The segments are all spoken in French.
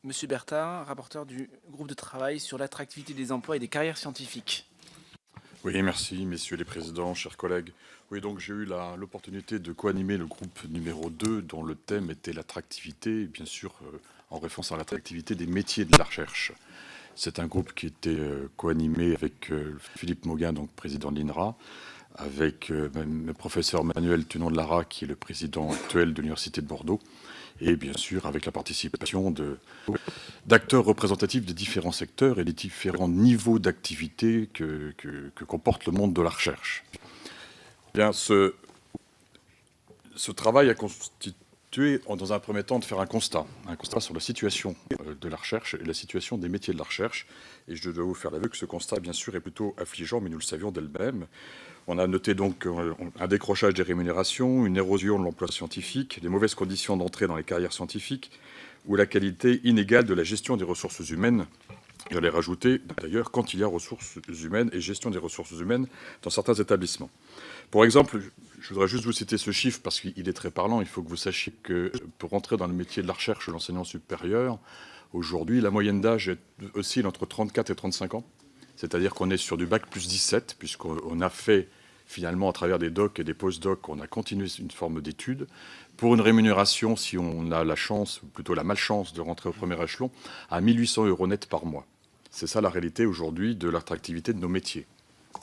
Monsieur Bertin, rapporteur du groupe de travail sur l'attractivité des emplois et des carrières scientifiques. Oui, merci, messieurs les présidents, chers collègues. Oui, donc j'ai eu l'opportunité de co-animer le groupe numéro 2, dont le thème était l'attractivité, bien sûr en référence à l'attractivité des métiers de la recherche. C'est un groupe qui était co-animé avec Philippe Mauguin, donc président de l'INRA, avec le professeur Manuel Tunon de Lara, qui est le président actuel de l'Université de Bordeaux, et bien sûr avec la participation d'acteurs représentatifs des différents secteurs et des différents niveaux d'activité que comporte le monde de la recherche. Bien, ce travail a constitué, dans un premier temps, de faire un constat sur la situation de la recherche et la situation des métiers de la recherche. Et je dois vous faire l'aveu que ce constat, bien sûr, est plutôt affligeant, mais nous le savions dès le même. On a noté donc un décrochage des rémunérations, une érosion de l'emploi scientifique, des mauvaises conditions d'entrée dans les carrières scientifiques, ou la qualité inégale de la gestion des ressources humaines. J'allais rajouter, d'ailleurs, quand il y a ressources humaines et gestion des ressources humaines dans certains établissements. Pour exemple, je voudrais juste vous citer ce chiffre parce qu'il est très parlant. Il faut que vous sachiez que pour entrer dans le métier de la recherche ou l'enseignement supérieur, aujourd'hui, la moyenne d'âge oscille entre 34 et 35 ans. C'est-à-dire qu'on est sur du bac plus 17, puisqu'on a fait finalement, à travers des docs et des post-docs, on a continué une forme d'études, pour une rémunération, si on a la chance, ou plutôt la malchance de rentrer au premier échelon, à 1 800 € net par mois. C'est ça la réalité aujourd'hui de l'attractivité de nos métiers.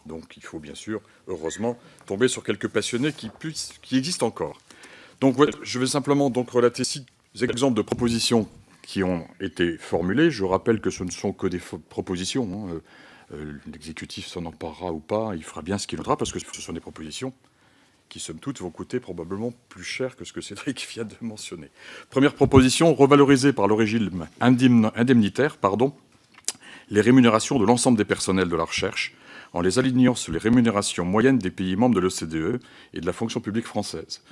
Donc il faut bien sûr, heureusement, tomber sur quelques passionnés qui existent encore. Donc ouais, je vais simplement donc relater 6 exemples de propositions qui ont été formulées. Je rappelle que ce ne sont que des propositions. L'exécutif s'en emparera ou pas, il fera bien ce qu'il voudra, parce que ce sont des propositions qui, somme toute, vont coûter probablement plus cher que ce que Cédric vient de mentionner. Première proposition, revaloriser par le régime indemnitaire les rémunérations de l'ensemble des personnels de la recherche, en les alignant sur les rémunérations moyennes des pays membres de l'OCDE et de la fonction publique française.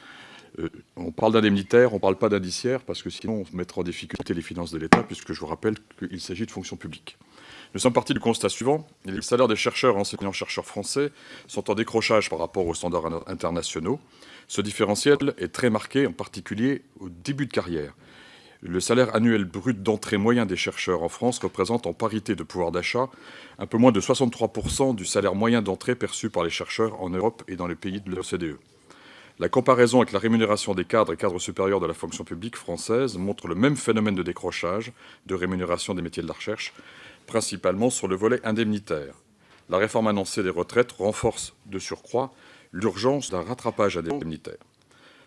On parle d'indemnitaire, on ne parle pas d'indiciaire, parce que sinon on mettra en difficulté les finances de l'État, puisque je vous rappelle qu'il s'agit de fonction publique. Nous sommes partis du constat suivant. Les salaires des chercheurs et enseignants-chercheurs français sont en décrochage par rapport aux standards internationaux. Ce différentiel est très marqué, en particulier au début de carrière. Le salaire annuel brut d'entrée moyen des chercheurs en France représente, en parité de pouvoir d'achat, un peu moins de 63% du salaire moyen d'entrée perçu par les chercheurs en Europe et dans les pays de l'OCDE. La comparaison avec la rémunération des cadres et cadres supérieurs de la fonction publique française montre le même phénomène de décrochage de rémunération des métiers de la recherche, principalement sur le volet indemnitaire. La réforme annoncée des retraites renforce de surcroît l'urgence d'un rattrapage indemnitaire.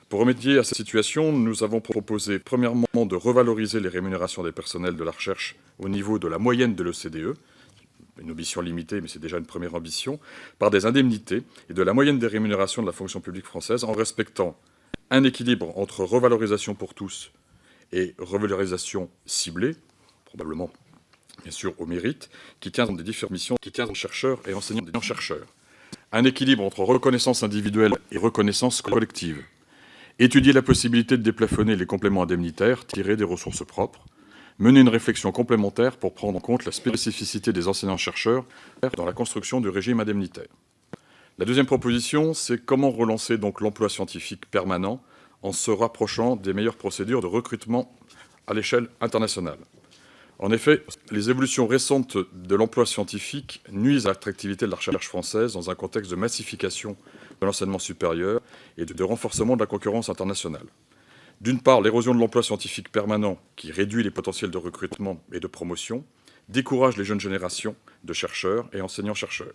Pour remédier à cette situation, nous avons proposé premièrement de revaloriser les rémunérations des personnels de la recherche au niveau de la moyenne de l'OCDE, une ambition limitée, mais c'est déjà une première ambition, par des indemnités et de la moyenne des rémunérations de la fonction publique française, en respectant un équilibre entre revalorisation pour tous et revalorisation ciblée, probablement bien sûr au mérite, qui tient dans des différentes missions, qui tient aux chercheurs et enseignants-chercheurs. Un équilibre entre reconnaissance individuelle et reconnaissance collective. Étudier la possibilité de déplafonner les compléments indemnitaires tirés des ressources propres. Mener une réflexion complémentaire pour prendre en compte la spécificité des enseignants-chercheurs dans la construction du régime indemnitaire. La deuxième proposition, c'est comment relancer donc l'emploi scientifique permanent en se rapprochant des meilleures procédures de recrutement à l'échelle internationale. En effet, les évolutions récentes de l'emploi scientifique nuisent à l'attractivité de la recherche française dans un contexte de massification de l'enseignement supérieur et de renforcement de la concurrence internationale. D'une part, l'érosion de l'emploi scientifique permanent, qui réduit les potentiels de recrutement et de promotion, décourage les jeunes générations de chercheurs et enseignants-chercheurs.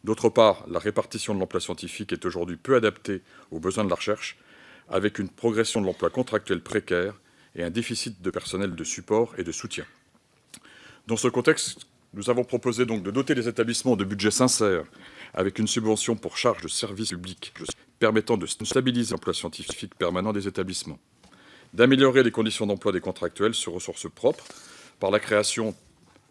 D'autre part, la répartition de l'emploi scientifique est aujourd'hui peu adaptée aux besoins de la recherche, avec une progression de l'emploi contractuel précaire et un déficit de personnel de support et de soutien. Dans ce contexte, nous avons proposé donc de doter les établissements de budgets sincères avec une subvention pour charge de service public permettant de stabiliser l'emploi scientifique permanent des établissements, d'améliorer les conditions d'emploi des contractuels sur ressources propres par la création,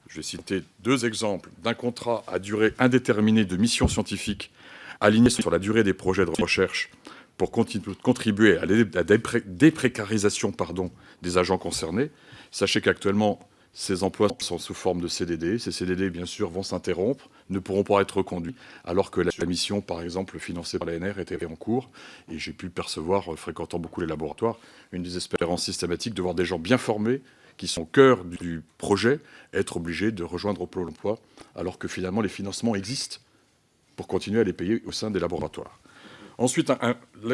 je vais citer 2 exemples, d'un contrat à durée indéterminée de mission scientifique aligné sur la durée des projets de recherche pour contribuer à la déprécarisation des agents concernés. Sachez qu'actuellement, ces emplois sont sous forme de CDD. Ces CDD, bien sûr, vont s'interrompre, ne pourront pas être reconduits, alors que la mission, par exemple, financée par l'ANR, était en cours. Et j'ai pu percevoir, fréquentant beaucoup les laboratoires, une désespérance systématique de voir des gens bien formés qui sont au cœur du projet, être obligés de rejoindre Pôle emploi, alors que finalement les financements existent pour continuer à les payer au sein des laboratoires. Ensuite,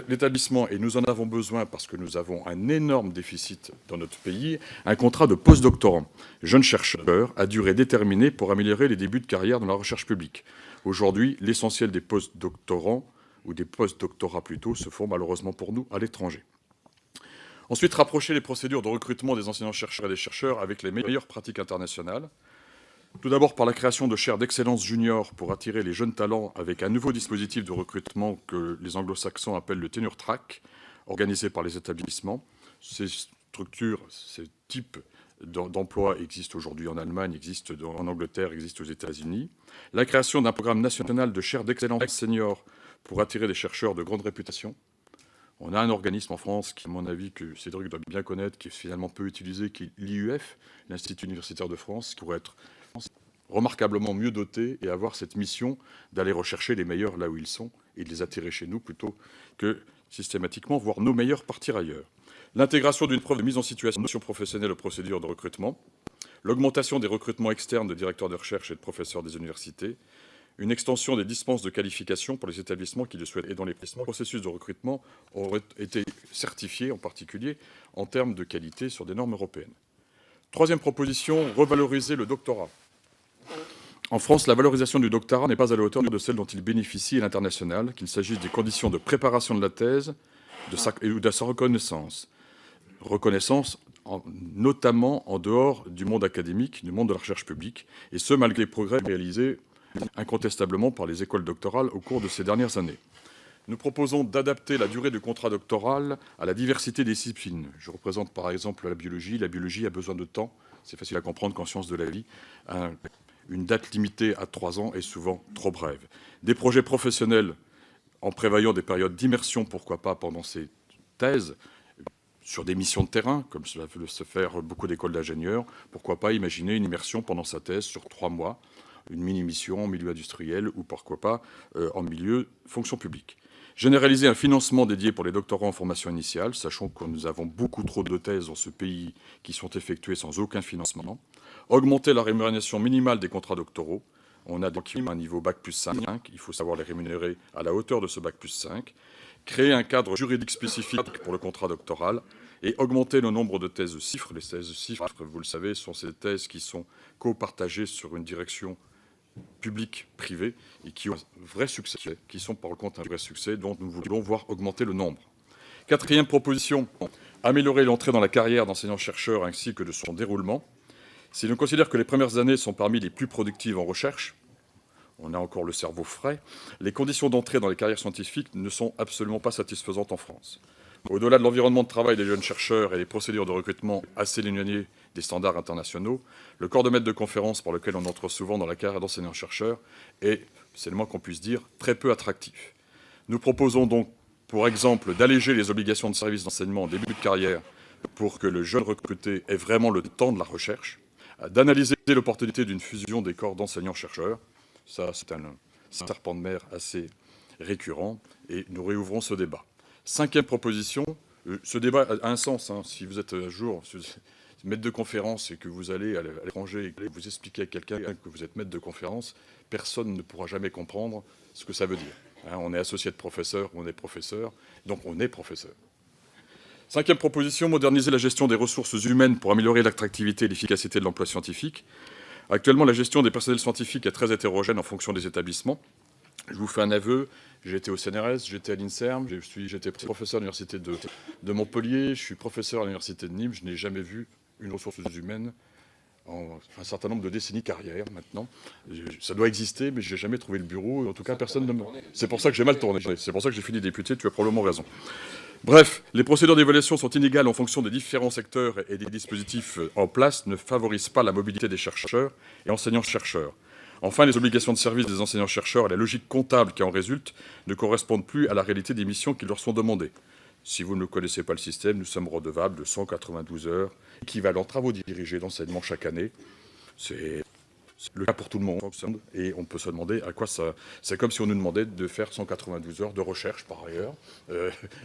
l'établissement, et nous en avons besoin parce que nous avons un énorme déficit dans notre pays, un contrat de post-doctorant, jeune chercheur, à durée déterminée pour améliorer les débuts de carrière dans la recherche publique. Aujourd'hui, l'essentiel des post-doctorants, ou des post-doctorats plutôt, se font malheureusement pour nous à l'étranger. Ensuite, rapprocher les procédures de recrutement des enseignants-chercheurs et des chercheurs avec les meilleures pratiques internationales. Tout d'abord par la création de chaires d'excellence junior pour attirer les jeunes talents avec un nouveau dispositif de recrutement que les anglo-saxons appellent le tenure track, organisé par les établissements. Ces structures, ces types d'emplois existent aujourd'hui en Allemagne, existent en Angleterre, existent aux États-Unis. La création d'un programme national de chaires d'excellence senior pour attirer des chercheurs de grande réputation. On a un organisme en France qui, à mon avis, que Cédric doit bien connaître, qui est finalement peu utilisé, qui est l'IUF, l'Institut universitaire de France, qui pourrait être remarquablement mieux doté et avoir cette mission d'aller rechercher les meilleurs là où ils sont et de les attirer chez nous plutôt que systématiquement voir nos meilleurs partir ailleurs. L'intégration d'une preuve de mise en situation professionnelle aux procédures de recrutement, l'augmentation des recrutements externes de directeurs de recherche et de professeurs des universités, une extension des dispenses de qualification pour les établissements qui le souhaitent et dont les processus de recrutement auraient été certifiés, en particulier en termes de qualité sur des normes européennes. Troisième proposition, revaloriser le doctorat. En France, la valorisation du doctorat n'est pas à la hauteur de celle dont il bénéficie à l'international, qu'il s'agisse des conditions de préparation de la thèse ou de sa reconnaissance. Reconnaissance notamment en dehors du monde académique, du monde de la recherche publique, et ce, malgré les progrès réalisés incontestablement par les écoles doctorales au cours de ces dernières années. Nous proposons d'adapter la durée du contrat doctoral à la diversité des disciplines. Je représente par exemple la biologie. La biologie a besoin de temps. C'est facile à comprendre qu'en sciences de la vie, une date limitée à 3 ans est souvent trop brève. Des projets professionnels en prévoyant des périodes d'immersion, pourquoi pas, pendant ces thèses, sur des missions de terrain, comme cela peut se faire beaucoup d'écoles d'ingénieurs, pourquoi pas imaginer une immersion pendant sa thèse sur 3 mois, une mini-mission en milieu industriel ou pourquoi pas en milieu fonction publique. Généraliser un financement dédié pour les doctorants en formation initiale, sachant que nous avons beaucoup trop de thèses dans ce pays qui sont effectuées sans aucun financement. Augmenter la rémunération minimale des contrats doctoraux. On a donc un niveau Bac plus 5, il faut savoir les rémunérer à la hauteur de ce Bac plus 5. Créer un cadre juridique spécifique pour le contrat doctoral et augmenter le nombre de thèses CIFRE. Les thèses CIFRE, vous le savez, sont ces thèses qui sont copartagées sur une direction public, privé, et qui ont un vrai succès, qui sont par contre un vrai succès, dont nous voulons voir augmenter le nombre. Quatrième proposition, améliorer l'entrée dans la carrière d'enseignant-chercheur ainsi que de son déroulement. Si l'on considère que les premières années sont parmi les plus productives en recherche, on a encore le cerveau frais, les conditions d'entrée dans les carrières scientifiques ne sont absolument pas satisfaisantes en France. Au-delà de l'environnement de travail des jeunes chercheurs et des procédures de recrutement assez éloignées des standards internationaux, le corps de maître de conférence par lequel on entre souvent dans la carrière d'enseignant-chercheur est, c'est le moins qu'on puisse dire, très peu attractif. Nous proposons donc, pour exemple, d'alléger les obligations de service d'enseignement en début de carrière pour que le jeune recruté ait vraiment le temps de la recherche, d'analyser l'opportunité d'une fusion des corps d'enseignants-chercheurs. Ça, c'est un serpent de mer assez récurrent, et nous réouvrons ce débat. Cinquième proposition, ce débat a un sens. Si vous êtes un jour maître de conférence et que vous allez à l'étranger et que vous expliquez à quelqu'un que vous êtes maître de conférence, personne ne pourra jamais comprendre ce que ça veut dire. On est associé de professeur, on est professeur, donc on est professeur. Cinquième proposition, moderniser la gestion des ressources humaines pour améliorer l'attractivité et l'efficacité de l'emploi scientifique. Actuellement, la gestion des personnels scientifiques est très hétérogène en fonction des établissements. Je vous fais un aveu, j'ai été au CNRS, j'étais à l'INSERM, j'étais professeur à l'université de Montpellier, je suis professeur à l'université de Nîmes, je n'ai jamais vu une ressource humaine en un certain nombre de décennies carrière maintenant. Ça doit exister, mais je n'ai jamais trouvé le bureau, en tout cas personne ne me... C'est pour ça que j'ai mal tourné, c'est pour ça que j'ai fini député, tu as probablement raison. Bref, les procédures d'évaluation sont inégales en fonction des différents secteurs et des dispositifs en place ne favorisent pas la mobilité des chercheurs et enseignants-chercheurs. Enfin, les obligations de service des enseignants-chercheurs et la logique comptable qui en résulte ne correspondent plus à la réalité des missions qui leur sont demandées. Si vous ne connaissez pas le système, nous sommes redevables de 192 heures, équivalent travaux dirigés d'enseignement chaque année. C'est le cas pour tout le monde, et on peut se demander à quoi ça... C'est comme si on nous demandait de faire 192 heures de recherche, par ailleurs,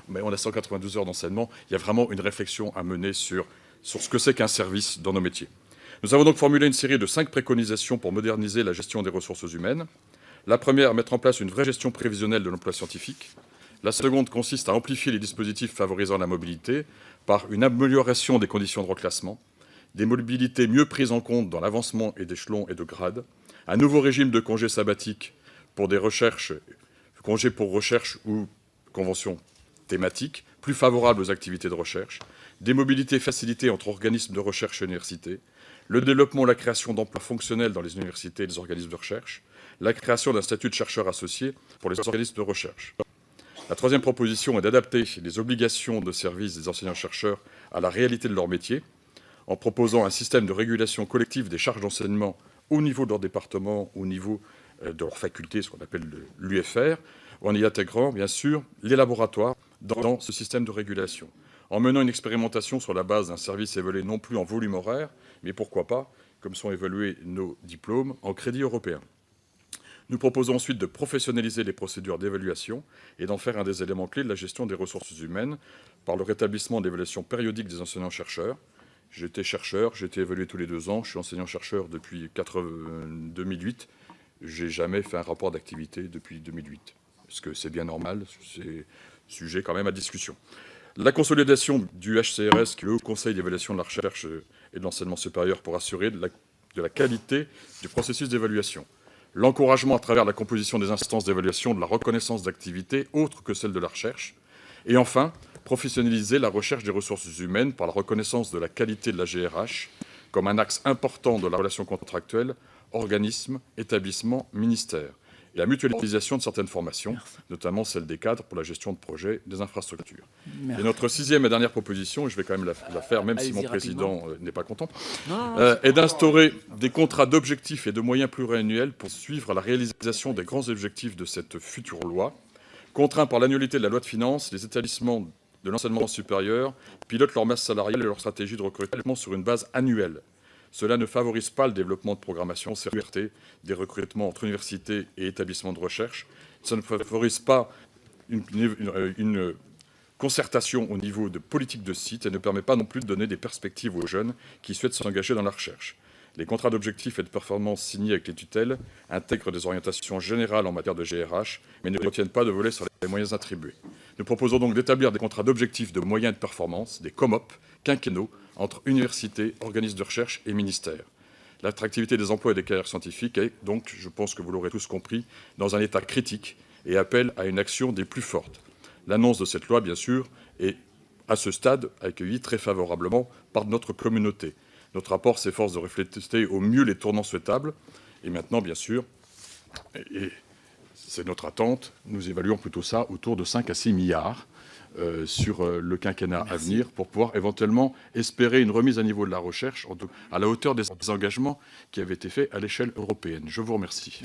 mais on a 192 heures d'enseignement. Il y a vraiment une réflexion à mener sur sur ce que c'est qu'un service dans nos métiers. Nous avons donc formulé une série de 5 préconisations pour moderniser la gestion des ressources humaines. La première, mettre en place une vraie gestion prévisionnelle de l'emploi scientifique. La seconde consiste à amplifier les dispositifs favorisant la mobilité par une amélioration des conditions de reclassement, des mobilités mieux prises en compte dans l'avancement et d'échelons et de grades, un nouveau régime de congés sabbatiques pour des recherches, congés pour recherche ou conventions thématiques, plus favorables aux activités de recherche, des mobilités facilitées entre organismes de recherche et universités, le développement et la création d'emplois fonctionnels dans les universités et les organismes de recherche, la création d'un statut de chercheur associé pour les organismes de recherche. La troisième proposition est d'adapter les obligations de service des enseignants-chercheurs à la réalité de leur métier, en proposant un système de régulation collective des charges d'enseignement au niveau de leur département, au niveau de leur faculté, ce qu'on appelle l'UFR, en y intégrant, bien sûr, les laboratoires dans ce système de régulation, en menant une expérimentation sur la base d'un service évalué non plus en volume horaire, mais pourquoi pas, comme sont évalués nos diplômes, en crédit européen. Nous proposons ensuite de professionnaliser les procédures d'évaluation et d'en faire un des éléments clés de la gestion des ressources humaines par le rétablissement d'évaluations périodiques des enseignants-chercheurs. J'ai été chercheur, j'ai été évalué tous les 2 ans, je suis enseignant-chercheur depuis 2008. Je n'ai jamais fait un rapport d'activité depuis 2008. Est-ce que c'est bien normal? C'est sujet quand même à discussion. La consolidation du HCRS, qui est le Haut Conseil d'évaluation de la recherche et de l'enseignement supérieur, pour assurer de la qualité du processus d'évaluation. L'encouragement à travers la composition des instances d'évaluation de la reconnaissance d'activités autres que celles de la recherche. Et enfin, professionnaliser la recherche des ressources humaines par la reconnaissance de la qualité de la GRH comme un axe important de la relation contractuelle organisme, établissement, ministère. Et la mutualisation de certaines formations, notamment celle des cadres pour la gestion de projets des infrastructures. Merci. Et notre 6e et dernière proposition, et je vais quand même la faire, même si mon président n'est pas content, est d'instaurer des contrats d'objectifs et de moyens pluriannuels pour suivre la réalisation des grands objectifs de cette future loi. Contraints par l'annualité de la loi de finances, les établissements de l'enseignement supérieur pilotent leur masse salariale et leur stratégie de recrutement sur une base annuelle. Cela ne favorise pas le développement de programmation, CRT, des recrutements entre universités et établissements de recherche. Ça ne favorise pas une concertation au niveau de politique de site et ne permet pas non plus de donner des perspectives aux jeunes qui souhaitent s'engager dans la recherche. Les contrats d'objectifs et de performance signés avec les tutelles intègrent des orientations générales en matière de GRH, mais ne retiennent pas de volet sur les moyens attribués. Nous proposons donc d'établir des contrats d'objectifs de moyens de performance, des COMOP, quinquennaux, entre universités, organismes de recherche et ministères. L'attractivité des emplois et des carrières scientifiques est donc, je pense que vous l'aurez tous compris, dans un état critique et appelle à une action des plus fortes. L'annonce de cette loi, bien sûr, est, à ce stade, accueillie très favorablement par notre communauté. Notre rapport s'efforce de refléter au mieux les tournants souhaitables. Et maintenant, bien sûr, et c'est notre attente, nous évaluons plutôt ça autour de 5 à 6 milliards sur le quinquennat à venir pour pouvoir éventuellement espérer une remise à niveau de la recherche à la hauteur des engagements qui avaient été faits à l'échelle européenne. Je vous remercie.